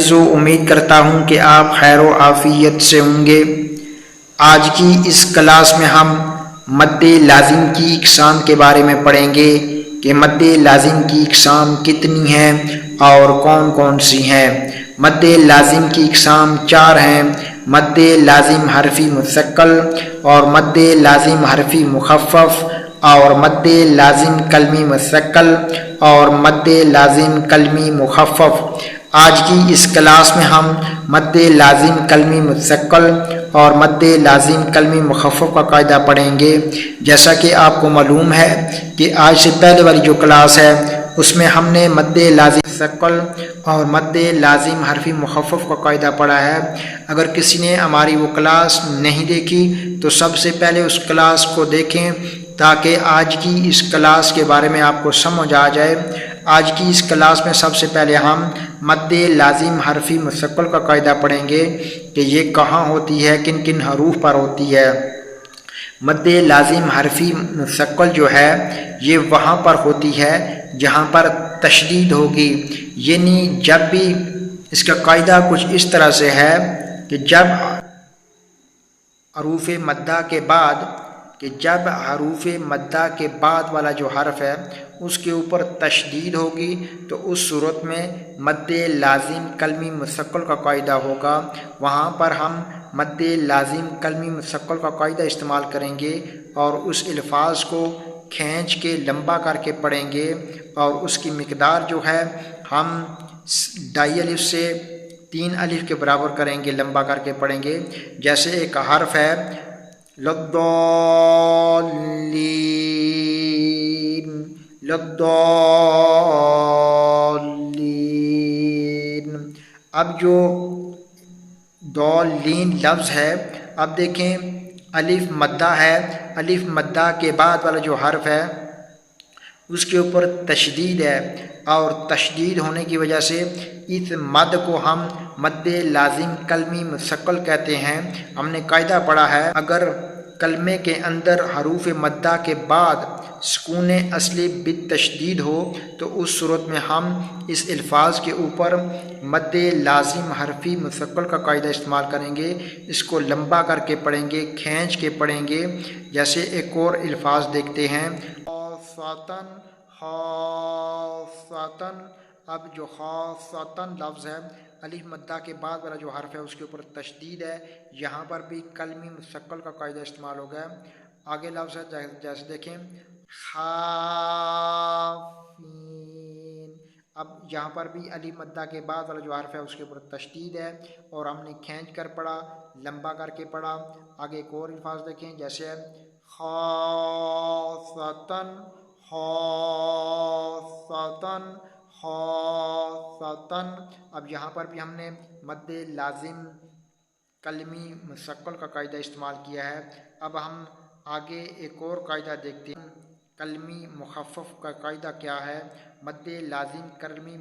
عزیزو، امید کرتا ہوں کہ آپ خیر و عافیت سے ہوں گے۔ آج کی اس کلاس میں ہم مد لازم کی اقسام کے بارے میں پڑھیں گے کہ مد لازم کی اقسام کتنی ہیں اور کون کون سی ہیں۔ مد لازم کی اقسام 4 ہیں: مد لازم حرفی مثقل اور مد لازم حرفی مخفف اور مد لازم کلمی مثقل اور مد لازم کلمی مخفف۔ آج کی اس کلاس میں ہم مد لازم کلمی مثقل اور مد لازم کلمی مخفف کا قاعدہ پڑھیں گے۔ جیسا کہ آپ کو معلوم ہے کہ آج سے پہلے والی جو کلاس ہے اس میں ہم نے مد لازم مثقل اور مد لازم حرفی مخفف کا قاعدہ پڑھا ہے۔ اگر کسی نے ہماری وہ کلاس نہیں دیکھی تو سب سے پہلے اس کلاس کو دیکھیں تاکہ آج کی اس کلاس کے بارے میں آپ کو سمجھ آ جائے۔ آج کی اس کلاس میں سب سے پہلے ہم مد لازم حرفی مثقل کا قاعدہ پڑھیں گے کہ یہ کہاں ہوتی ہے، کن کن حروف پر ہوتی ہے۔ مد لازم حرفی مثقل جو ہے یہ وہاں پر ہوتی ہے جہاں پر تشدید ہوگی، یعنی جب بھی اس کا قاعدہ کچھ اس طرح سے ہے کہ جب حروف مدہ کے بعد والا جو حرف ہے اس کے اوپر تشدید ہوگی تو اس صورت میں مد لازم کلمی مثقل کا قاعدہ ہوگا۔ وہاں پر ہم مد لازم کلمی مثقل کا قاعدہ استعمال کریں گے اور اس الفاظ کو کھینچ کے لمبا کر کے پڑھیں گے اور اس کی مقدار جو ہے ہم 2 الف سے 3 الف کے برابر کریں گے، لمبا کر کے پڑھیں گے۔ جیسے ایک حرف ہے لضالین، اب جو دالین لفظ ہے، اب دیکھیں الف مدہ ہے، الف مدہ کے بعد والا جو حرف ہے اس کے اوپر تشدید ہے اور تشدید ہونے کی وجہ سے اس مد کو ہم مد لازم کلمی مثقل کہتے ہیں۔ ہم نے قاعدہ پڑھا ہے اگر کلمے کے اندر حروف مدہ کے بعد سکون اصلی بالتشدید ہو تو اس صورت میں ہم اس الفاظ کے اوپر مد لازم حرفی مثقل کا قاعدہ استعمال کریں گے، اس کو لمبا کر کے پڑھیں گے، کھینچ کے پڑھیں گے۔ جیسے ایک اور الفاظ دیکھتے ہیں خاصاتن، اب جو خاصاتن لفظ ہے الف مدہ کے بعد والا جو حرف ہے اس کے اوپر تشدید ہے، یہاں پر بھی کلمی مثقل کا قاعدہ استعمال ہوگا۔ آگے لفظ ہے جیسے دیکھیں خافین، اب یہاں پر بھی الف مدہ کے بعد والا جو حرف ہے اس کے اوپر تشدید ہے اور ہم نے کھینچ کر پڑھا، لمبا کر کے پڑھا۔ آگے ایک اور الفاظ دیکھیں جیسے خاصاتن، اب یہاں پر بھی ہم نے مد لازم کلمی مثقل کا قاعدہ استعمال کیا ہے۔ اب ہم آگے ایک اور قاعدہ دیکھتے ہیں، کلمی مخفف کا قاعدہ کیا ہے۔ مد لازم کلمی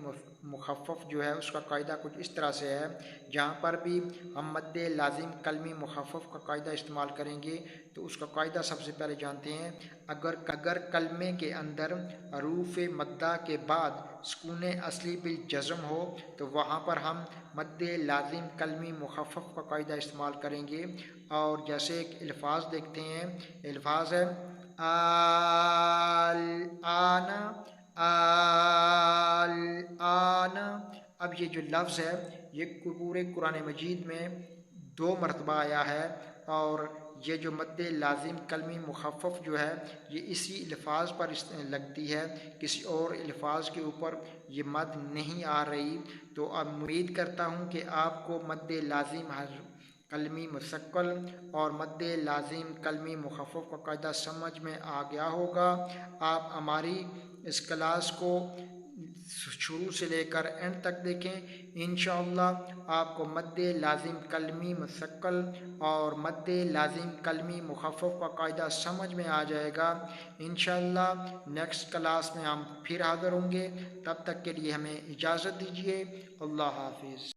مخفف جو ہے اس کا قاعدہ کچھ اس طرح سے ہے، جہاں پر بھی ہم مد لازم کلمی مخفف کا قاعدہ استعمال کریں گے تو اس کا قاعدہ سب سے پہلے جانتے ہیں۔ اگر کلمے کے اندر حروف مدہ کے بعد سکون اصلی بالجزم ہو تو وہاں پر ہم مد لازم کلمی مخفف کا قاعدہ استعمال کریں گے۔ اور جیسے ایک الفاظ دیکھتے ہیں، الفاظ ہے الآن، اب یہ جو لفظ ہے یہ پورے قرآن مجید میں 2 مرتبہ آیا ہے اور یہ جو مد لازم کلمی مخفف جو ہے یہ اسی الفاظ پر لگتی ہے، کسی اور الفاظ کے اوپر یہ مد نہیں آ رہی۔ تو اب امید کرتا ہوں کہ آپ کو مد لازم کلمی مثقل اور مد لازم کلمی مخفف کا قاعدہ سمجھ میں آ گیا ہوگا۔ آپ ہماری اس کلاس کو شروع سے لے کر اینڈ تک دیکھیں، انشاءاللہ آپ کو مد لازم کلمی مثقل اور مد لازم کلمی مخفف کا قاعدہ سمجھ میں آ جائے گا۔ انشاءاللہ نیکسٹ کلاس میں ہم پھر حاضر ہوں گے، تب تک کے لیے ہمیں اجازت دیجیے۔ اللہ حافظ۔